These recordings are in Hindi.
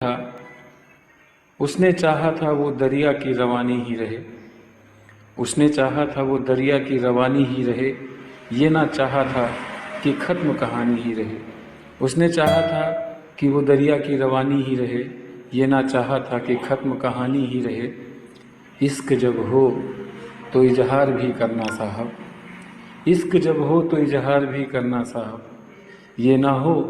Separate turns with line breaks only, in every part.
था, उसने चाहा था वो दरिया की रवानी ही रहे। उसने चाहा था वो दरिया की रवानी ही रहे, ये ना चाहा था कि ख़त्म कहानी ही रहे। उसने चाहा था कि वो दरिया की रवानी ही रहे, ये ना चाहा था कि ख़त्म कहानी ही रहे। इश्क जब हो तो इजहार भी करना साहब, इश्क जब हो तो इजहार भी करना साहब, ये ना हो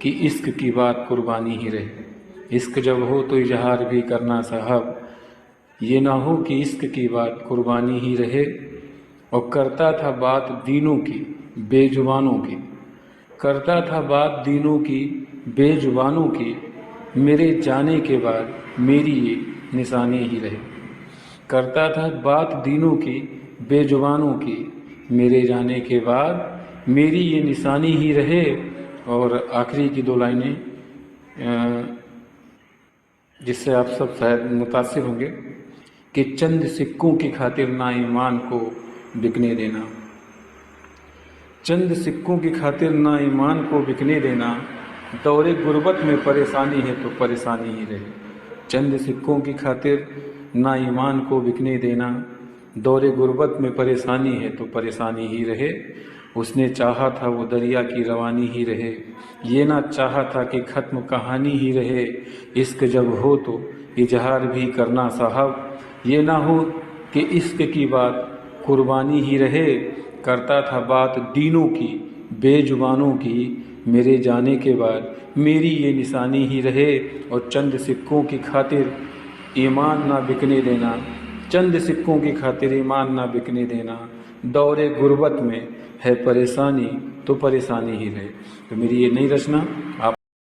कि इश्क की बात कुर्बानी ही रहे। इश्क जब हो तो इजहार भी करना साहब, ये ना हो कि इश्क की बात कुर्बानी ही रहे। और करता था बात दीनों की बेजुबानों की, करता था बात दीनों की बेजुबानों की, मेरे जाने के बाद मेरी ये निशानी ही रहे। करता था बात दीनों की बेजुबानों की, मेरे जाने के बाद मेरी ये निशानी ही रहे। और आखिरी की दो लाइनें जिससे आप सब शायद मुतासिर होंगे कि चंद सिक्कों की खातिर ना ईमान को बिकने देना, चंद सिक्कों की खातिर ना ईमान को बिकने देना, दौरे गुर्बत में परेशानी है तो परेशानी ही रहे। चंद सिक्कों की खातिर ना ईमान को बिकने देना, दौरे गुर्बत में परेशानी है तो परेशानी ही रहे। उसने चाहा था वो दरिया की रवानी ही रहे, ये ना चाहा था कि ख़त्म कहानी ही रहे। इश्क जब हो तो इजहार भी करना साहब, ये ना हो कि इश्क की बात कुर्बानी ही रहे। करता था बात दीनों की बेजुबानों की, मेरे जाने के बाद मेरी ये निशानी ही रहे। और चंद सिक्कों की खातिर ईमान ना बिकने देना, चंद सिक्कों की खातिर ईमान ना बिकने देना, दौरे गुर्बत में है परेशानी तो परेशानी ही रहे। तो मेरी ये नई रचना आप